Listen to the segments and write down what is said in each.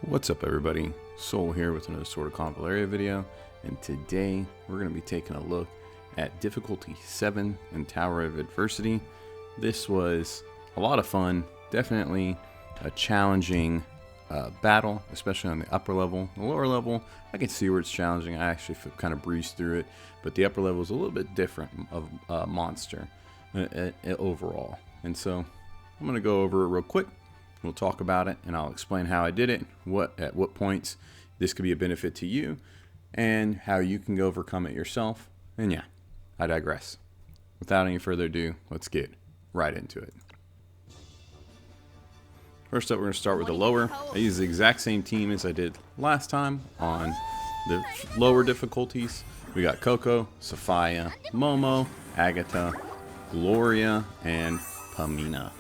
What's up everybody, Soul here with another sort of Convallaria video, and today we're going to be taking a look at difficulty 7 in Tower of Adversity. This was a lot of fun, definitely a challenging battle, especially on the upper level. The lower level, I can see where it's challenging. I actually kind of breezed through it, but the upper level is a little bit different of monster overall. And so I'm going to go over it real quick. We'll talk about it, and I'll explain how I did it, at what points this could be a benefit to you, and how you can go overcome it yourself. And yeah, I digress. Without any further ado, let's get right into it. First up, we're going to start with the lower. I use the exact same team as I did last time on the lower difficulties. We got Coco, Sophia, Momo, Agatha, Gloria, and Pamina.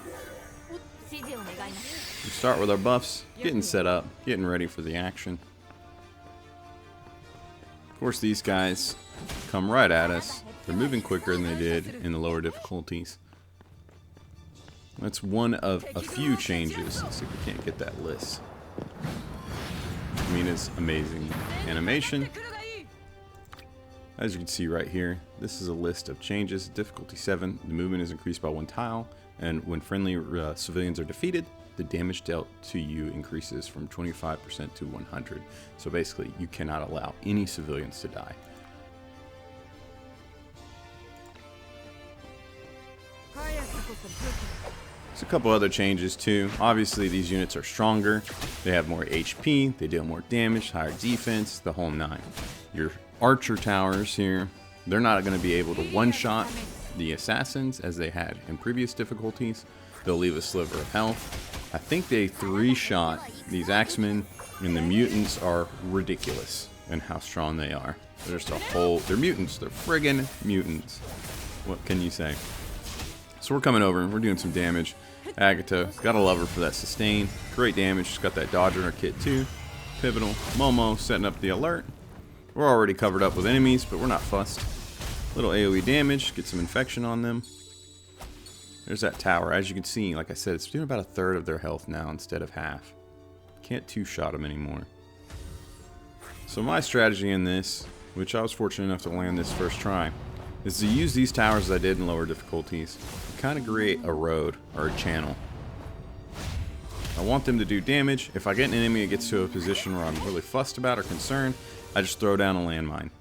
We start with our buffs, getting set up, getting ready for the action. Of course, these guys come right at us. They're moving quicker than they did in the lower difficulties. That's one of a few changes. Let's see if we can't get that list. Pamina's amazing animation. As you can see right here, this is a list of changes. Difficulty 7, the movement is increased by 1 tile, and when friendly civilians are defeated, the damage dealt to you increases from 25% to 100. So basically, you cannot allow any civilians to die. There's a couple other changes too. Obviously, these units are stronger. They have more HP, they deal more damage, higher defense, the whole 9. Your archer towers here, they're not going to be able to one-shot the assassins as they had in previous difficulties. They'll leave a sliver of health. I think they 3-shot these axemen, and the mutants are ridiculous in how strong they are. They're just they're mutants. They're friggin' mutants. What can you say? So we're coming over and we're doing some damage. Agatha, gotta love her for that sustain. Great damage. She's got that dodge in her kit too. Pivotal. Momo setting up the alert. We're already covered up with enemies, but we're not fussed. Little AoE damage, get some infection on them. There's that tower. As you can see, like I said, it's doing about 1/3 of their health now instead of half. Can't 2-shot them anymore. So my strategy in this, which I was fortunate enough to land this first try, is to use these towers as I did in lower difficulties to kind of create a road or a channel. I want them to do damage. If I get an enemy that gets to a position where I'm really fussed about or concerned, I just throw down a landmine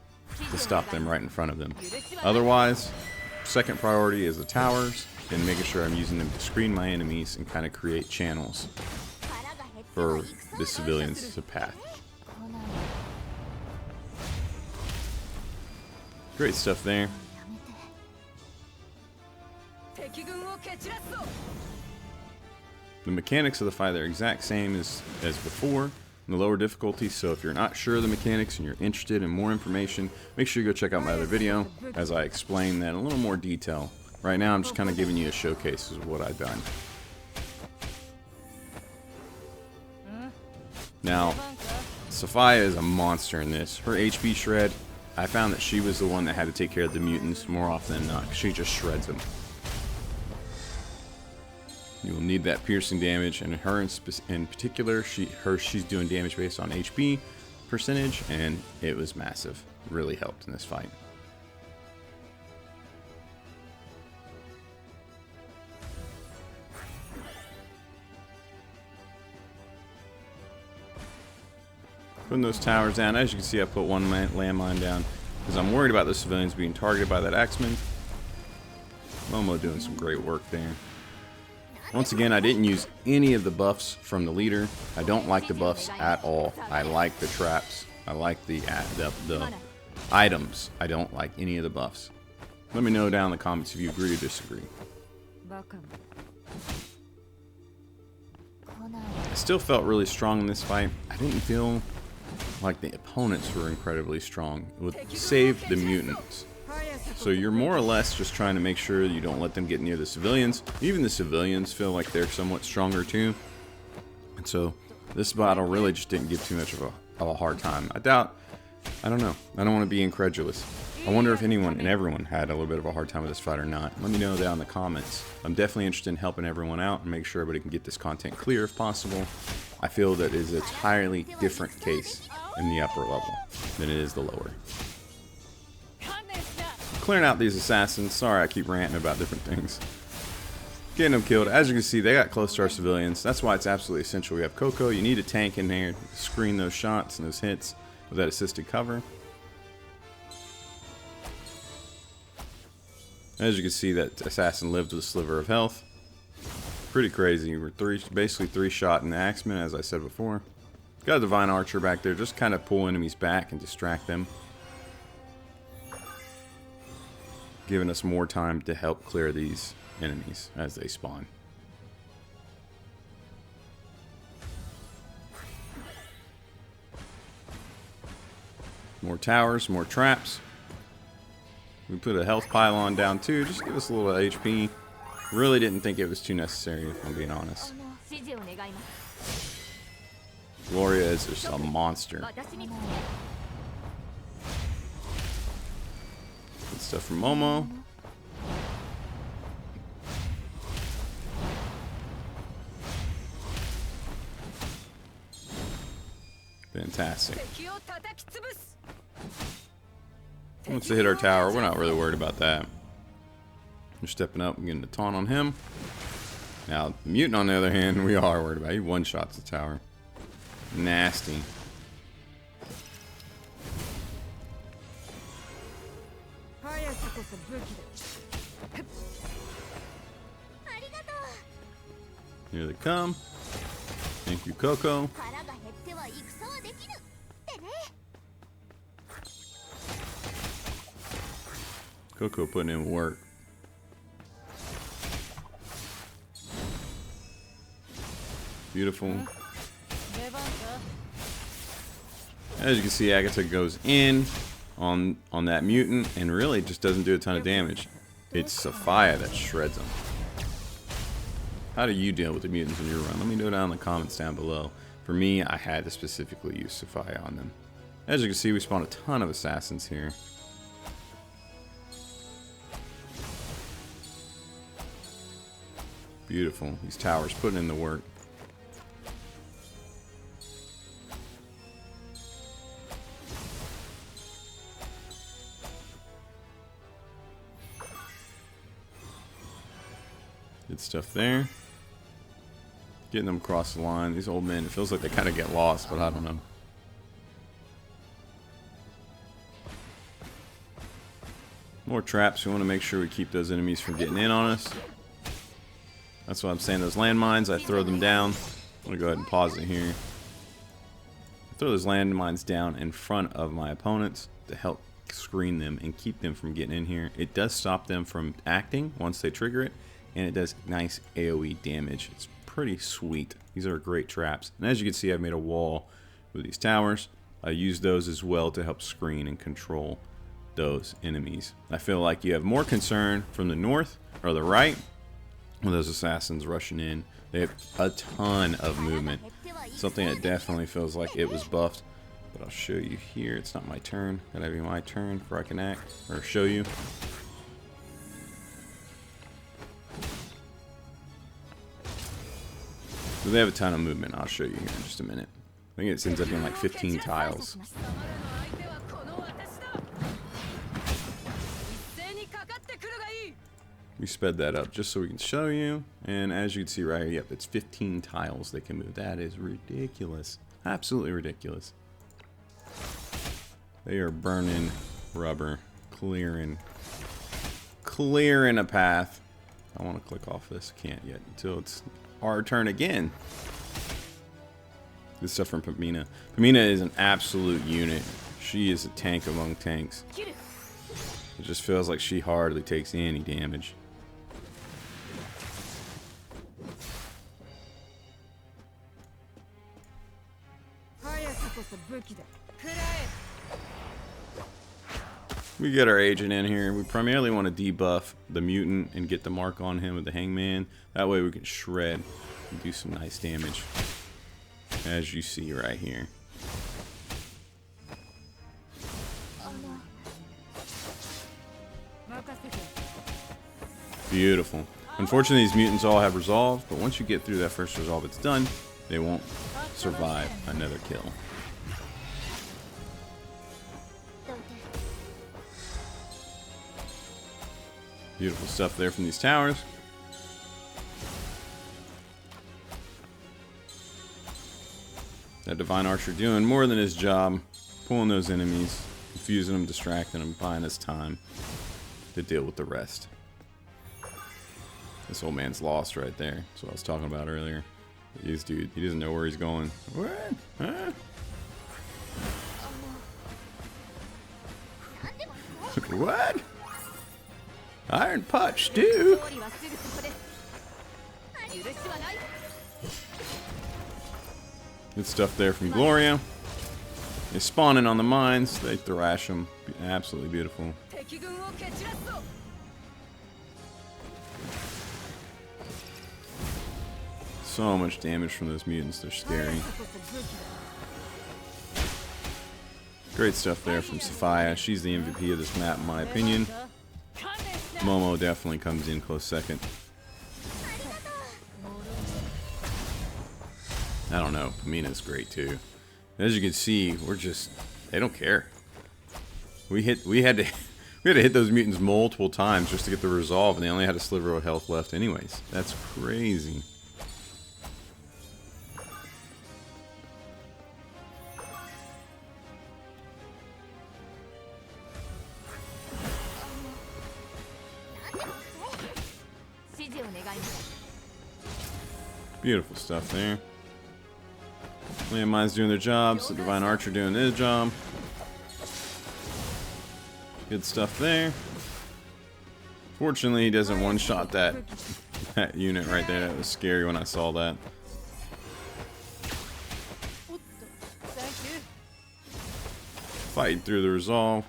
to stop them right in front of them. Otherwise, second priority is the towers and making sure I'm using them to screen my enemies and kind of create channels for the civilians to path. Great stuff there. The mechanics of the fight are exact same as before in the lower difficulties, so if you're not sure of the mechanics and you're interested in more information, make sure you go check out my other video as I explain that in a little more detail. Right now I'm just kind of giving you a showcase of what I've done. Now, Sophia is a monster in this. Her HP shred, I found that she was the one that had to take care of the mutants more often than not. She just shreds them. You will need that piercing damage, and her in particular, she's doing damage based on HP percentage, and it was massive. It really helped in this fight. Putting those towers down. As you can see, I put one landmine down because I'm worried about the civilians being targeted by that axeman. Momo doing some great work there. Once again, I didn't use any of the buffs from the leader. I don't like the buffs at all. I like the traps. I like the items. I don't like any of the buffs. Let me know down in the comments if you agree or disagree. I still felt really strong in this fight. I didn't feel like the opponents were incredibly strong. It would save the mutants. So you're more or less just trying to make sure you don't let them get near the civilians. Even the civilians feel like they're somewhat stronger too. And so this battle really just didn't give too much of a hard time. I doubt I don't know. I don't want to be incredulous. I wonder if anyone and everyone had a little bit of a hard time with this fight or not. Let me know down in the comments. I'm definitely interested in helping everyone out and make sure everybody can get this content clear if possible. I feel that it is an entirely different case in the upper level than it is the lower. Clearing out these assassins. Sorry, I keep ranting about different things. Getting them killed. As you can see, they got close to our civilians. That's why it's absolutely essential we have Coco. You need a tank in there to screen those shots and those hits with that assisted cover. As you can see, that assassin lived with a sliver of health. Pretty crazy. We're basically 3-shot in the axeman, as I said before. Got a divine archer back there, just kind of pull enemies back and distract them, giving us more time to help clear these enemies as they spawn. More towers, more traps. We put a health pylon down too, just to give us a little HP. Really didn't think it was too necessary, if I'm being honest. Gloria is just a monster. Good stuff from Momo. Fantastic. Once they hit our tower, we're not really worried about that. We're stepping up and getting the taunt on him. Now, the mutant, on the other hand, we are worried about. He one-shots the tower. Nasty. Here they come. Thank you, Coco. Coco putting in work. Beautiful. As you can see, Agatha goes in on that mutant and really just doesn't do a ton of damage. It's Sophia that shreds them. How do you deal with the mutants in your run? Let me know down in the comments down below. For me, I had to specifically use Sophia on them. As you can see, we spawned a ton of assassins here. Beautiful. These towers putting in the work. Good stuff there. Getting them across the line. These old men, it feels like they kind of get lost, but I don't know. More traps. We want to make sure we keep those enemies from getting in on us. That's what I'm saying. Those landmines, I throw them down. I'm going to go ahead and pause it here. Throw those landmines down in front of my opponents to help screen them and keep them from getting in here. It does stop them from acting once they trigger it, and it does nice AoE damage. It's pretty sweet. These are great traps. And as you can see, I've made a wall with these towers. I use those as well to help screen and control those enemies. I feel like you have more concern from the north or the right with those assassins rushing in. They have a ton of movement. Something that definitely feels like it was buffed. But I'll show you here. It's not my turn. Gotta be my turn before I can act or show you. So they have a ton of movement. I'll show you here in just a minute. I think it ends up being like 15 tiles. We sped that up just so we can show you. And as you can see right here, yep, it's 15 tiles they can move. That is ridiculous. Absolutely ridiculous. They are burning rubber, clearing a path. I want to click off this. Can't yet until it's our turn again. This stuff from Pamina. Pamina is an absolute unit. She is a tank among tanks. It just feels like she hardly takes any damage. We get our agent in here. We primarily want to debuff the mutant and get the mark on him with the hangman. That way we can shred and do some nice damage, as you see right here. Beautiful. Unfortunately, these mutants all have resolve, but once you get through that first resolve, it's done. They won't survive another kill. Beautiful stuff there from these towers. That Divine Archer doing more than his job, pulling those enemies, confusing them, distracting them, buying us time to deal with the rest. This old man's lost right there. That's what I was talking about earlier. This dude, he doesn't know where he's going. What? Huh? What? Iron Punch, dude. Good stuff there from Gloria. They spawn in on the mines. They thrash them. Absolutely beautiful. So much damage from those mutants. They're scary. Great stuff there from Sophia. She's the MVP of this map, in my opinion. Momo definitely comes in close second. I don't know. Pamina's great too. As you can see, they don't care. We had to hit those mutants multiple times just to get the resolve, and they only had a sliver of health left anyways. That's crazy. Beautiful stuff there. Landmines doing their jobs. The Divine Archer doing his job. Good stuff there. Fortunately, he doesn't one-shot that unit right there. That was scary when I saw that. Fighting through the resolve.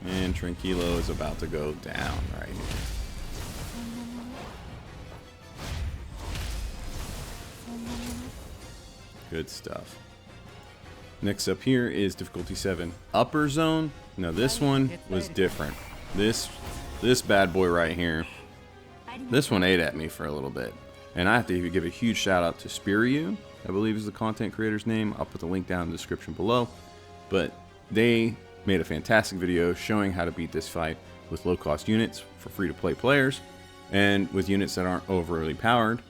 And Tranquilo is about to go down right here. Good stuff. Next up here is difficulty 7. Upper zone. Now this one was different. This bad boy right here. This one ate at me for a little bit. And I have to give a huge shout out to Spiriu, I believe is the content creator's name. I'll put the link down in the description below. But they made a fantastic video showing how to beat this fight with low cost units for free to play players. And with units that aren't overpowered,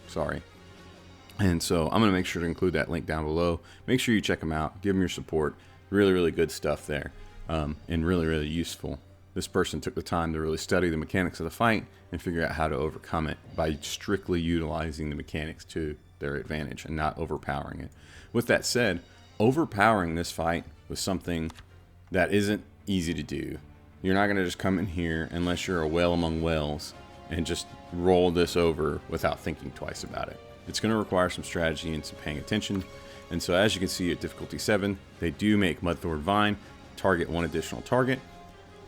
sorry. And so I'm going to make sure to include that link down below. Make sure you check them out. Give them your support. Really, really good stuff there. And really, really useful. This person took the time to really study the mechanics of the fight and figure out how to overcome it by strictly utilizing the mechanics to their advantage and not overpowering it. With that said, overpowering this fight was something that isn't easy to do. You're not going to just come in here unless you're a whale among whales and just roll this over without thinking twice about it. It's going to require some strategy and some paying attention. And so as you can see at difficulty 7, they do make Mudthorn Vine target one additional target.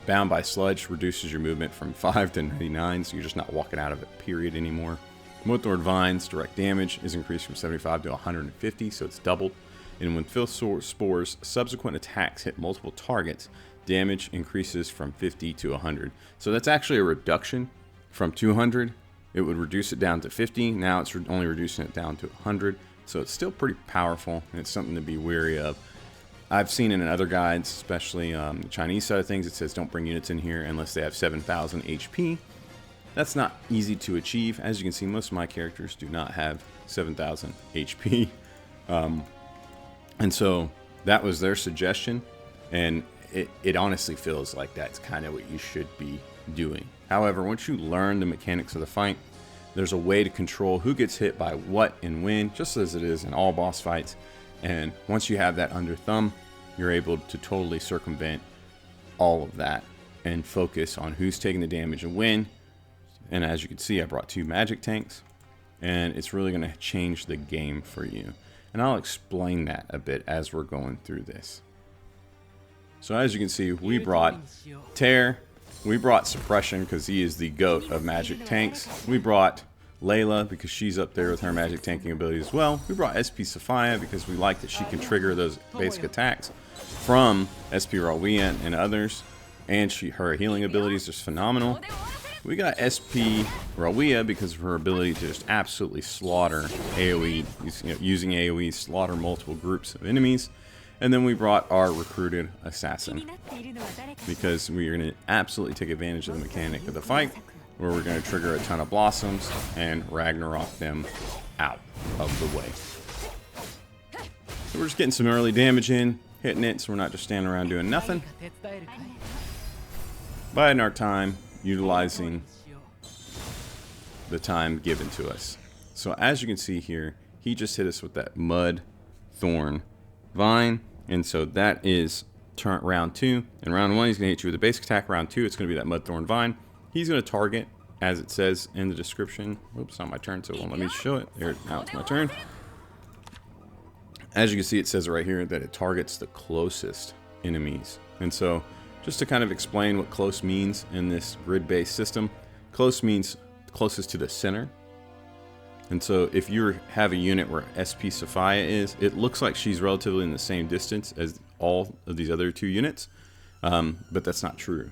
Bound by Sludge reduces your movement from 5 to 99, so you're just not walking out of it, period, anymore. Mudthorn Vine's direct damage is increased from 75 to 150, so it's doubled. And when Filth Spore's subsequent attacks hit multiple targets, damage increases from 50 to 100. So that's actually a reduction from 200. It would reduce it down to 50. Now it's only reducing it down to 100. So it's still pretty powerful, and it's something to be wary of. I've seen it in other guides, especially the Chinese side of things. It says don't bring units in here unless they have 7,000 HP. That's not easy to achieve. As you can see, most of my characters do not have 7,000 HP. And so that was their suggestion. And it honestly feels like that's kind of what you should be doing. However, once you learn the mechanics of the fight, there's a way to control who gets hit by what and when, just as it is in all boss fights. And once you have that under thumb, you're able to totally circumvent all of that and focus on who's taking the damage and when. And as you can see, I brought 2 magic tanks, and it's really going to change the game for you. And I'll explain that a bit as we're going through this. So as you can see, we brought Tear. We brought Suppression because he is the GOAT of magic tanks. We brought Layla because she's up there with her magic tanking ability as well. We brought SP Sophia because we like that she can trigger those basic attacks from SP Rawia and others. And her healing ability is just phenomenal. We got SP Rawia because of her ability to just absolutely slaughter AoE, using AoE, slaughter multiple groups of enemies. And then we brought our recruited assassin because we are going to absolutely take advantage of the mechanic of the fight, where we're going to trigger a ton of blossoms and Ragnarok them out of the way. So we're just getting some early damage in, hitting it, so we're not just standing around doing nothing. Biding our time, utilizing the time given to us. So as you can see here, he just hit us with that Mud Thorn Vine, and so that is round 2. In round 1, he's going to hit you with a basic attack. Round 2, it's going to be that Mud Thorn Vine. He's going to target, as it says in the description. Oops, not my turn, so it won't let me show it. There, now it's my turn. As you can see, it says right here that it targets the closest enemies. And so, just to kind of explain what close means in this grid-based system, close means closest to the center. And so if you have a unit where SP Sophia is, it looks like she's relatively in the same distance as all of these other 2 units, but that's not true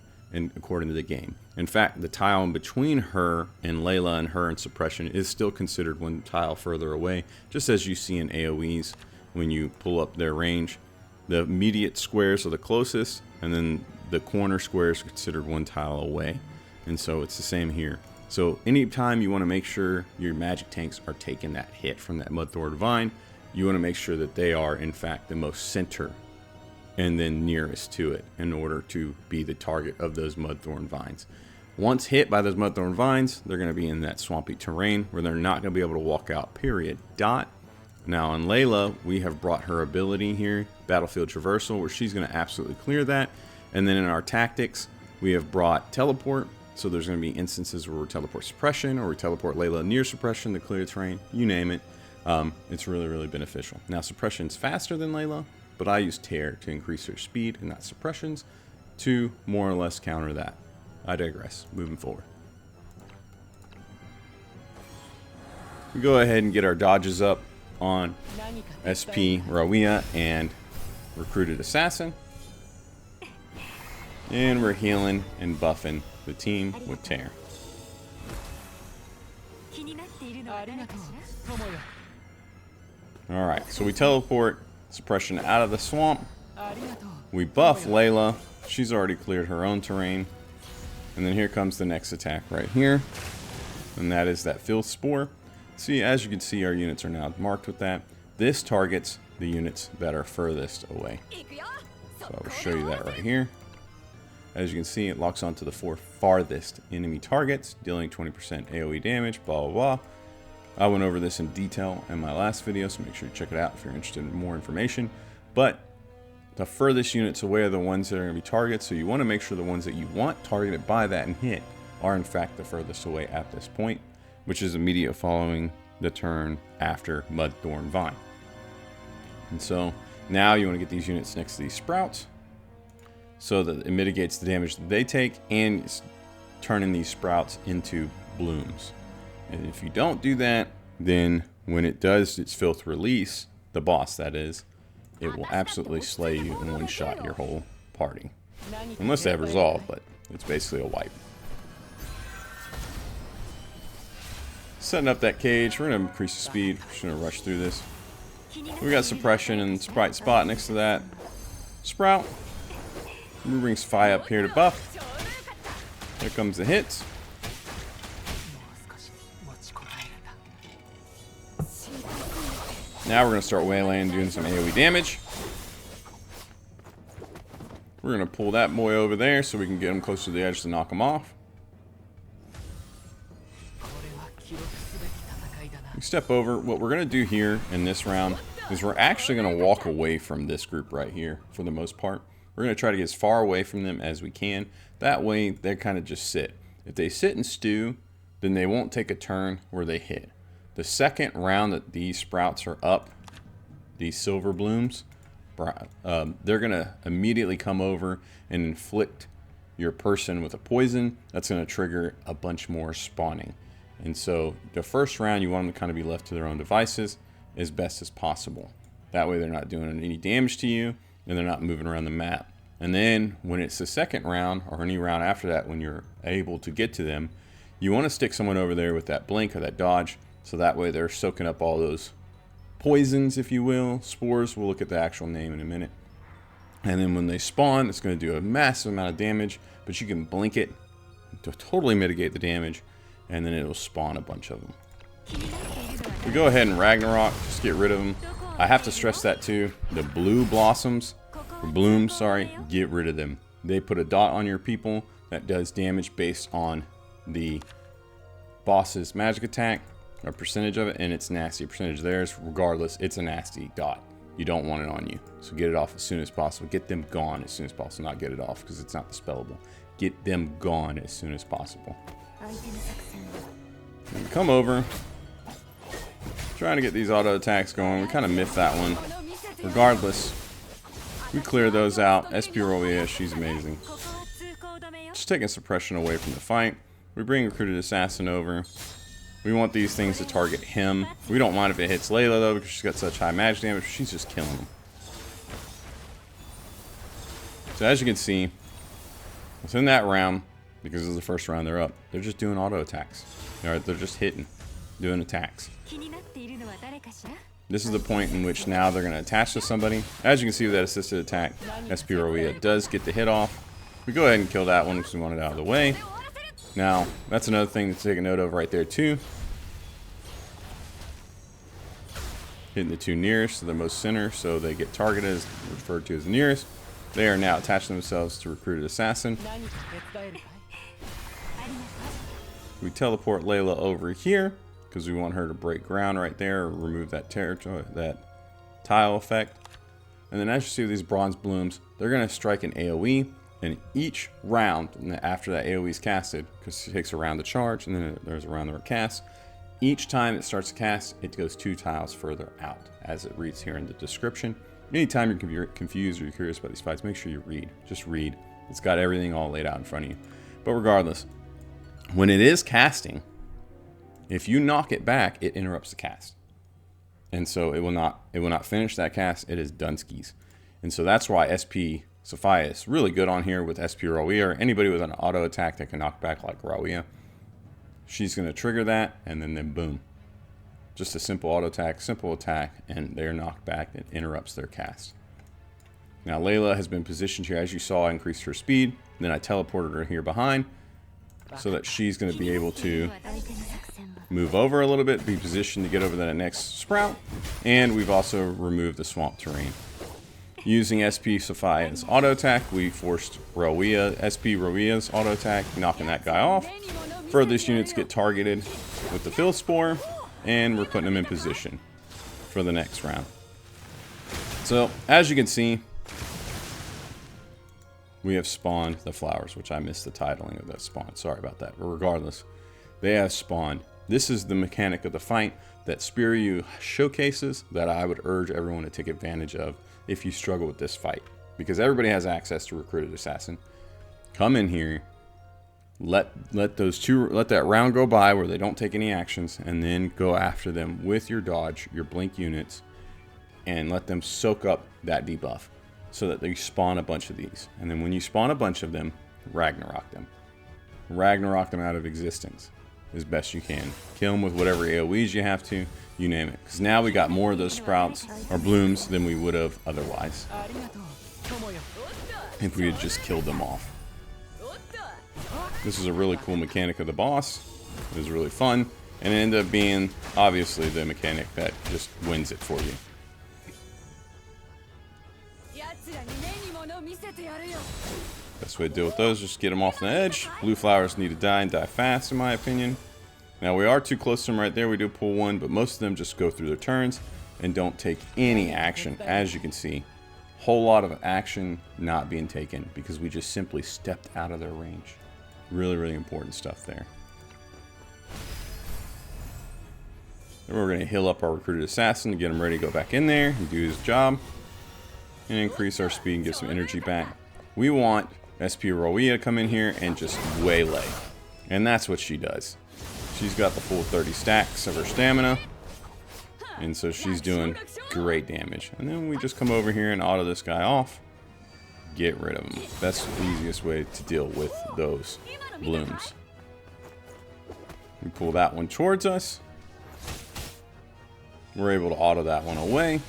according to the game. In fact, the tile in between her and Layla and her and Suppression is still considered one tile further away, just as you see in AoEs when you pull up their range. The immediate squares are the closest, and then the corner squares are considered one tile away. And so it's the same here. So anytime you want to make sure your magic tanks are taking that hit from that Mudthorn Vine, you want to make sure that they are in fact the most center and then nearest to it in order to be the target of those Mudthorn Vines. Once hit by those Mudthorn Vines, they're going to be in that swampy terrain where they're not going to be able to walk out, period. Now on Layla, we have brought her ability here, Battlefield Traversal, where she's going to absolutely clear that. And then in our tactics, we have brought Teleport. So there's going to be instances where we teleport Suppression, or we teleport Layla near Suppression to clear the terrain, you name it. It's really, really beneficial. Now Suppression's faster than Layla, but I use Tear to increase her speed, and not Suppression's to more or less counter that. I digress. Moving forward. We go ahead and get our dodges up on SP Rawia and Recruited Assassin. And we're healing and buffing the team with Tear. Alright, so we teleport Suppression out of the swamp. We buff Layla. She's already cleared her own terrain. And then here comes the next attack right here. And that is that Filth Spore. See, as you can see, our units are now marked with that. This targets the units that are furthest away. So I will show you that right here. As you can see, it locks onto the 4 farthest enemy targets, dealing 20% AoE damage, blah, blah, blah. I went over this in detail in my last video, so make sure you check it out if you're interested in more information. But the furthest units away are the ones that are going to be targets, so you want to make sure the ones that you want targeted by that and hit are in fact the furthest away at this point, which is immediate following the turn after Mudthorn Vine. And so now you want to get these units next to these sprouts so that it mitigates the damage that they take and it's turning these sprouts into blooms. And if you don't do that, then when it does its filth release, the boss that is, it will absolutely slay you in one shot your whole party. Unless they have resolve, but it's basically a wipe. Setting up that cage, we're going to increase the speed. We're just going to rush through this. We got Suppression and Sprite Spot next to that. Sprout. We bring Sphy up here to buff. Here comes the hits. Now we're going to start waylaying, doing some AoE damage. We're going to pull that boy over there so we can get him close to the edge to knock him off. We step over. What we're going to do here in this round is we're actually going to walk away from this group right here for the most part. We're going to try to get as far away from them as we can. That way they kind of just sit. If they sit and stew, then they won't take a turn where they hit. The second round that these sprouts are up, these silver blooms, they're going to immediately come over and inflict your person with a poison. That's going to trigger a bunch more spawning. And so the first round, you want them to kind of be left to their own devices as best as possible. That way they're not doing any damage to you and they're not moving around the map. And then when it's the second round or any round after that, when you're able to get to them, You want to stick someone over there with that blink or that dodge, so that way they're soaking up all those poisons, if you will, spores. We'll look at the actual name in a minute. And then when they spawn, it's going to do a massive amount of damage, but you can blink it to totally mitigate the damage, and then it'll spawn a bunch of them. We go ahead and Ragnarok, just get rid of them. I have to stress that too. The blue blossoms, or blooms, sorry, get rid of them. They put a dot on your people that does damage based on the boss's magic attack, a percentage of it, and it's nasty. A percentage of theirs, regardless, it's a nasty dot. You don't want it on you. So get it off as soon as possible. Get them gone as soon as possible. Not get it off because it's not dispellable. Get them gone as soon as possible. And come over. Trying to get these auto attacks going. We kind of miffed that one. Regardless, we clear those out. SP Rolia, she's amazing. Just taking suppression away from the fight. We bring Recruited Assassin over. We want these things to target him. We don't mind if it hits Layla though, because she's got such high magic damage. She's just killing them. So as you can see, within that round, because this is the first round they're up, they're just doing auto attacks. They're just hitting, doing attacks. This is the point in which now they're going to attach to somebody. As you can see with that assisted attack, SP Rolia does get the hit off. We go ahead and kill that one because we want it out of the way. Now, that's another thing to take a note of right there too. Hitting the two nearest to the most center, so they get targeted as referred to as the nearest. They are now attaching themselves to Recruited Assassin. We teleport Layla over here because we want her to break ground right there, or remove that territory, that tile effect. And then as you see with these bronze blooms, they're going to strike an AoE. And each round, after that AoE is casted, because it takes a round to charge, and then there's a round that casts, each time it starts to cast, it goes 2 tiles further out, as it reads here in the description. Anytime you're confused or you're curious about these fights, make sure you read. Just read. It's got everything all laid out in front of you. But regardless, when it is casting, if you knock it back, it interrupts the cast. And so it will not finish that cast. It is Dunskies. And so that's why SP Sophia is really good on here with SP Rolia, or anybody with an auto attack that can knock back like Rolia. She's going to trigger that, and then boom. Just a simple auto attack, simple attack, and they're knocked back. It interrupts their cast. Now Layla has been positioned here, as you saw. I increased her speed. Then I teleported her here behind, so that she's going to be able to move over a little bit, be positioned to get over that next sprout. And we've also removed the swamp terrain. Using SP Sophia's auto attack, we forced SP Rolia's auto attack, knocking that guy off. Furthest units get targeted with the Fill Spore, and we're putting them in position for the next round. So, as you can see, we have spawned the flowers, which I missed the titling of that spawn. Sorry about that. But regardless, they have spawned. This is the mechanic of the fight that Spiryu showcases that I would urge everyone to take advantage of if you struggle with this fight, because everybody has access to Recruited Assassin. Come in here, let that round go by where they don't take any actions, and then go after them with your dodge, your blink units, and let them soak up that debuff so that they spawn a bunch of these. And then when you spawn a bunch of them, Ragnarok them. Ragnarok them out of existence as best you can. Kill them with whatever AoEs you have to, you name it. Because now we got more of those sprouts or blooms than we would have otherwise if we had just killed them off. This is a really cool mechanic of the boss. It was really fun, and it ended up being obviously the mechanic that just wins it for you. Best way to deal with those is just get them off the edge. Blue flowers need to die and die fast, in my opinion. Now we are too close to them right there. We do pull one, but most of them just go through their turns and don't take any action. As you can see, whole lot of action not being taken because we just simply stepped out of their range. Really, really important stuff there. Then we're going to heal up our Recruited Assassin to get him ready to go back in there and do his job. And increase our speed and get some energy back. We want SP Rolia to come in here and just waylay. And that's what she does. She's got the full 30 stacks of her stamina. And so she's doing great damage. And then we just come over here and auto this guy off. Get rid of him. That's the easiest way to deal with those blooms. We pull that one towards us. We're able to auto that one away.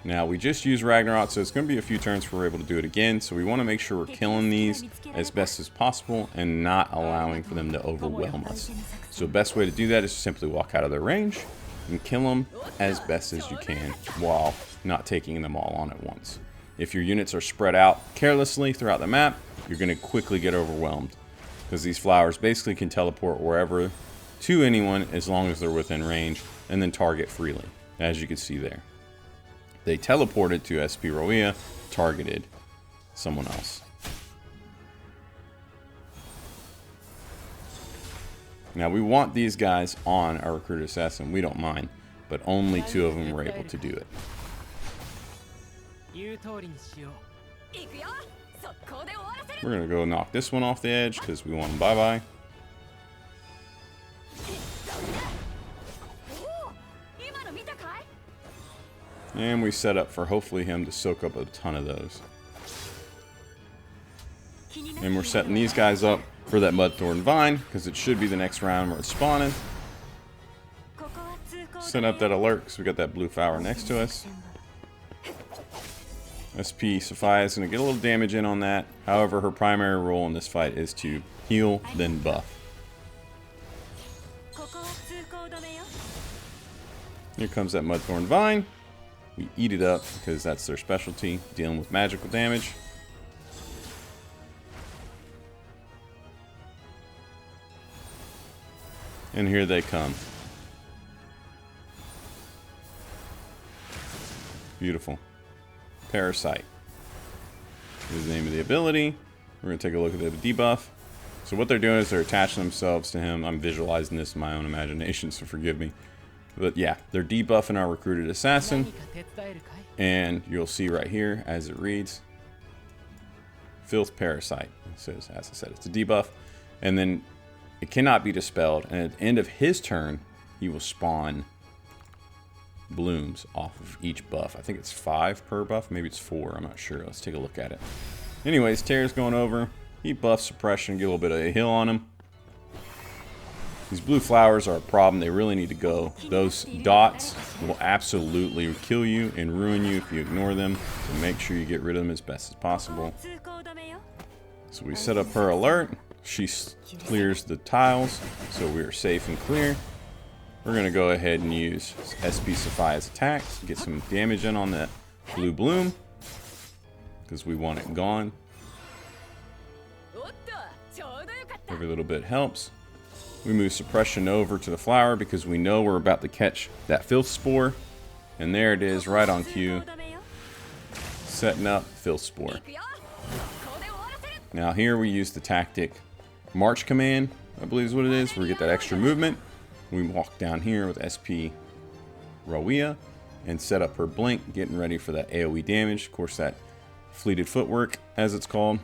Now we just use Ragnarok, so it's going to be a few turns before we're able to do it again. So we want to make sure we're killing these as best as possible and not allowing for them to overwhelm us. So the best way to do that is to simply walk out of their range and kill them as best as you can while not taking them all on at once. If your units are spread out carelessly throughout the map, you're going to quickly get overwhelmed, because these flowers basically can teleport wherever to anyone as long as they're within range and then target freely, as you can see there. They teleported to SP Roia, targeted someone else. Now we want these guys on our recruited assassin. We don't mind, but only 2 of them were able to do it. We're gonna go knock this one off the edge because we want him bye-bye. And we set up for hopefully him to soak up a ton of those. And we're setting these guys up for that Mudthorn Vine, because it should be the next round where it's spawning. Set up that alert because we got that blue flower next to us. SP Sophia is going to get a little damage in on that. However, her primary role in this fight is to heal, then buff. Here comes that Mudthorn Vine. We eat it up because that's their specialty, dealing with magical damage. And here they come. Beautiful. Parasite is the name of the ability. We're going to take a look at the debuff. So what they're doing is they're attaching themselves to him. I'm visualizing this in my own imagination, so forgive me. But yeah, they're debuffing our recruited assassin. And you'll see right here as it reads, Filth Parasite. It says, as I said, it's a debuff. And then it cannot be dispelled. And at the end of his turn, he will spawn blooms off of each buff. I think it's 5 per buff. Maybe it's 4. I'm not sure. Let's take a look at it. Anyways, Terra's going over. He buffs suppression, get a little bit of a heal on him. These blue flowers are a problem. They really need to go. Those dots will absolutely kill you and ruin you if you ignore them. So make sure you get rid of them as best as possible. So we set up her alert. She clears the tiles, so we are safe and clear. We're going to go ahead and use SP Sophia's attack to get some damage in on that blue bloom, because we want it gone. Every little bit helps. We move suppression over to the flower because we know we're about to catch that filth spore. And there it is, right on cue. Setting up filth spore. Now here we use the tactic March Command, I believe is what it is, where we get that extra movement. We walk down here with SP Roia and set up her blink, getting ready for that AoE damage. Of course, that fleeted footwork, as it's called.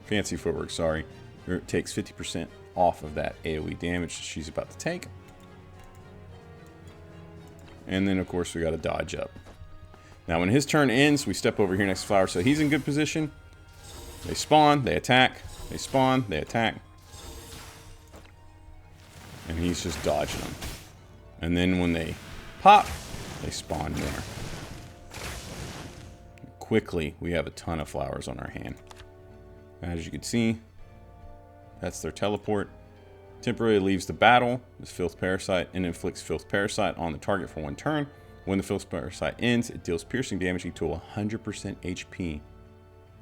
Fancy footwork, sorry. It takes 50% off of that AoE damage she's about to take. And then, of course, we got to dodge up. Now, when his turn ends, we step over here next to Flower, so he's in good position. They spawn, they attack. They spawn, they attack. And he's just dodging them. And then when they pop, they spawn more. Quickly, we have a ton of flowers on our hand. As you can see, that's their teleport. Temporarily leaves the battle, this Filth Parasite, and inflicts Filth Parasite on the target for 1 turn. When the Filth Parasite ends, it deals piercing damage equal to 100% HP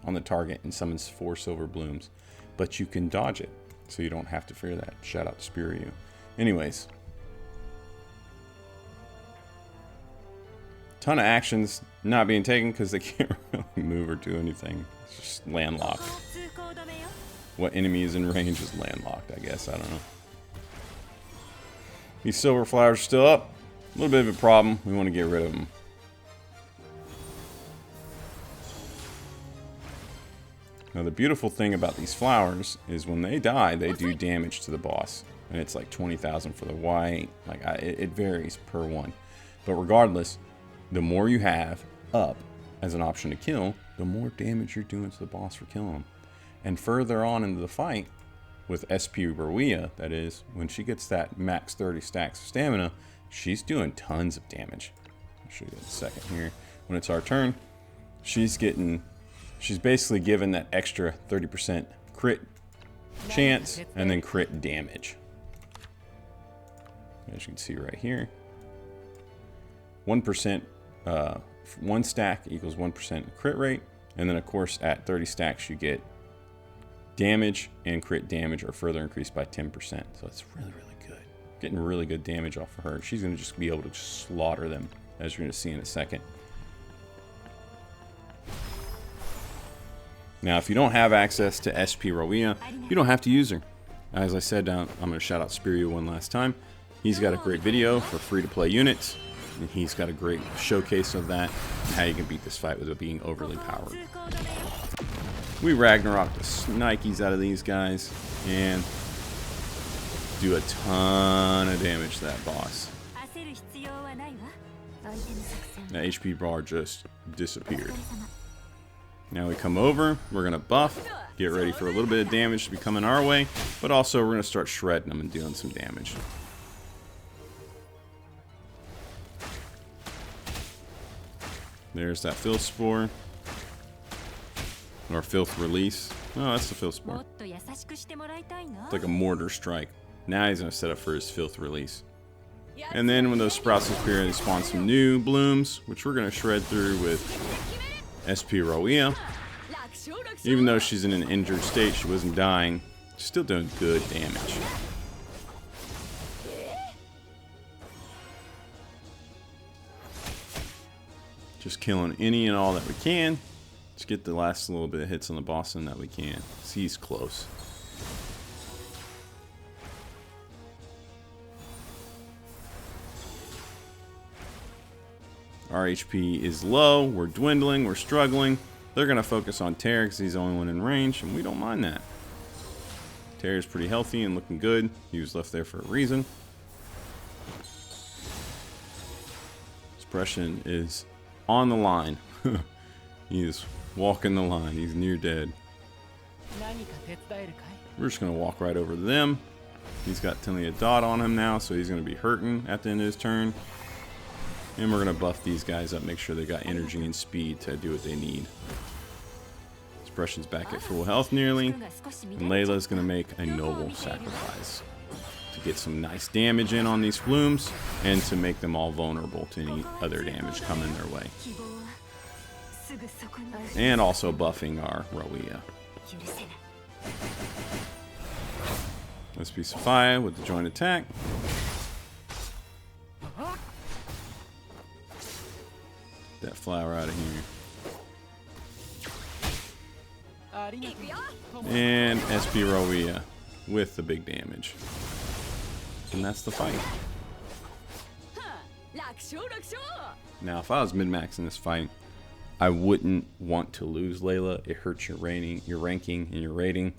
on the target and summons 4 silver blooms. But you can dodge it, so you don't have to fear that. Shout out to Spiryu. Anyways. Ton of actions not being taken because they can't really move or do anything. It's just landlocked. What enemy is in range is landlocked, I guess. I don't know. These silver flowers are still up. A little bit of a problem. We want to get rid of them. Now the beautiful thing about these flowers is when they die, they do damage to the boss. And it's like 20,000 for the white. Like it varies per one. But regardless, the more you have up as an option to kill, the more damage you're doing to the boss for killing them. And further on into the fight, with SP Rowea, that is, when she gets that max 30 stacks of stamina, she's doing tons of damage. I'll show you in a second here. When it's our turn, she's basically given that extra 30% crit chance and then crit damage. As you can see right here, 1%, 1 stack equals 1% crit rate, and then of course at 30 stacks you get damage and crit damage are further increased by 10%. So it's really, really good. Getting really good damage off of her. She's going to just be able to slaughter them, as you're going to see in a second. Now, if you don't have access to SP Rowea, you don't have to use her. As I said, I'm going to shout out Spirio one last time. He's got a great video for free-to-play units, and he's got a great showcase of that and how you can beat this fight without being overly powered. We Ragnarok the Snikes out of these guys and do a ton of damage to that boss. That HP bar just disappeared. Now we come over, we're going to buff, get ready for a little bit of damage to be coming our way, but also we're going to start shredding them and doing some damage. There's that Filth Spore. Or Filth Release. Oh, that's the Filth Spore. It's like a mortar strike. Now he's going to set up for his Filth Release. And then when those sprouts appear, they spawn some new blooms, which we're going to shred through with SP Rowea. Even though she's in an injured state, she wasn't dying, she's still doing good damage. Just killing any and all that we can. Just get the last little bit of hits on the boss in that we can. See, he's close. Our HP is low, we're dwindling, we're struggling. They're going to focus on Terra because he's the only one in range, and we don't mind that. Terra's pretty healthy and looking good. He was left there for a reason. Suppression is on the line. He is walking the line. He's near dead. We're just going to walk right over to them. He's got Tinley a dot on him now, so he's going to be hurting at the end of his turn. And we're going to buff these guys up, make sure they got energy and speed to do what they need. Suppression's back at full health nearly. And Layla's going to make a noble sacrifice to get some nice damage in on these blooms and to make them all vulnerable to any other damage coming their way. And also buffing our Rowea. SP Sophia with the joint attack. That flower out of here. And SP Rowea with the big damage. And that's the fight. Now, if I was mid-max in this fight, I wouldn't want to lose Layla. It hurts your ranking and your rating.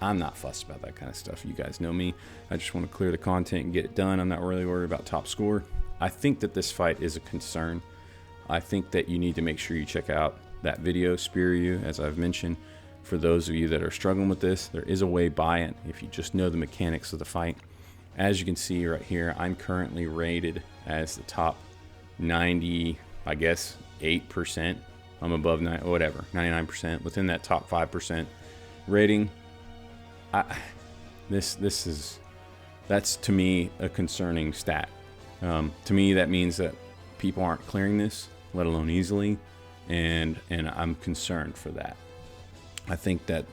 I'm not fussed about that kind of stuff. You guys know me. I just want to clear the content and get it done. I'm not really worried about top score. I think that this fight is a concern. I think that you need to make sure you check out that video, Spirio, as I've mentioned. For those of you that are struggling with this, there is a way by it if you just know the mechanics of the fight. As you can see right here, I'm currently rated as the top 90, I guess, 8%. I'm above 99%, within that top 5% rating. That's to me a concerning stat. To me, that means that people aren't clearing this, let alone easily, and I'm concerned for that. I think that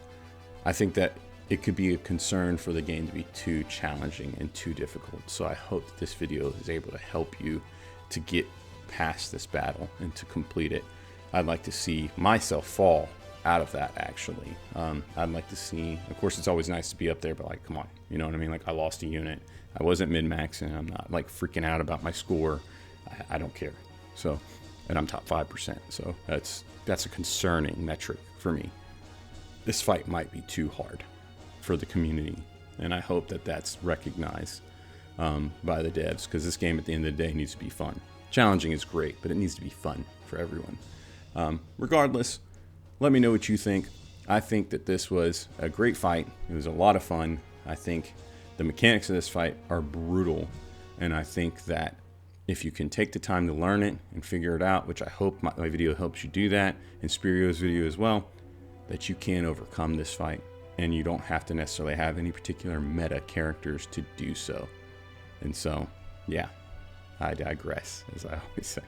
it could be a concern for the game to be too challenging and too difficult. So I hope that this video is able to help you to get past this battle and to complete it. I'd like to see myself fall out of that, actually. I'd like to see, of course, it's always nice to be up there, but like, come on, you know what I mean? Like, I lost a unit. I wasn't mid-max, and I'm not like freaking out about my score. I don't care. So, and I'm top 5%. So that's a concerning metric for me. This fight might be too hard for the community, and I hope that that's recognized by the devs, because this game at the end of the day needs to be fun. Challenging is great, but it needs to be fun for everyone. Regardless, let me know what you think. I think that this was a great fight. It was a lot of fun. I think the mechanics of this fight are brutal, and I think that if you can take the time to learn it and figure it out, which I hope my video helps you do that, and Spirio's video as well, that you can overcome this fight, and you don't have to necessarily have any particular meta characters to do so. And so, yeah, I digress, as I always say.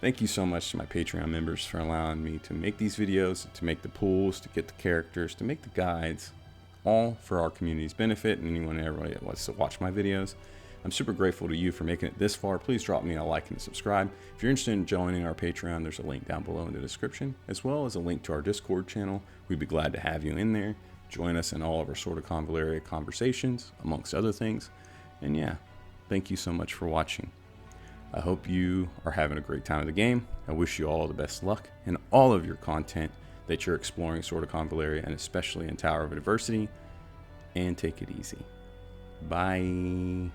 Thank you so much to my Patreon members for allowing me to make these videos, to make the pools, to get the characters, to make the guides, all for our community's benefit and anyone and everybody that wants to watch my videos. I'm super grateful to you for making it this far. Please drop me a like and subscribe. If you're interested in joining our Patreon, there's a link down below in the description, as well as a link to our Discord channel. We'd be glad to have you in there. Join us in all of our Sword of Convallaria conversations, amongst other things. And yeah, thank you so much for watching. I hope you are having a great time of the game. I wish you all the best luck in all of your content that you're exploring Sword of Convallaria, and especially in Tower of Adversity. And take it easy. Bye.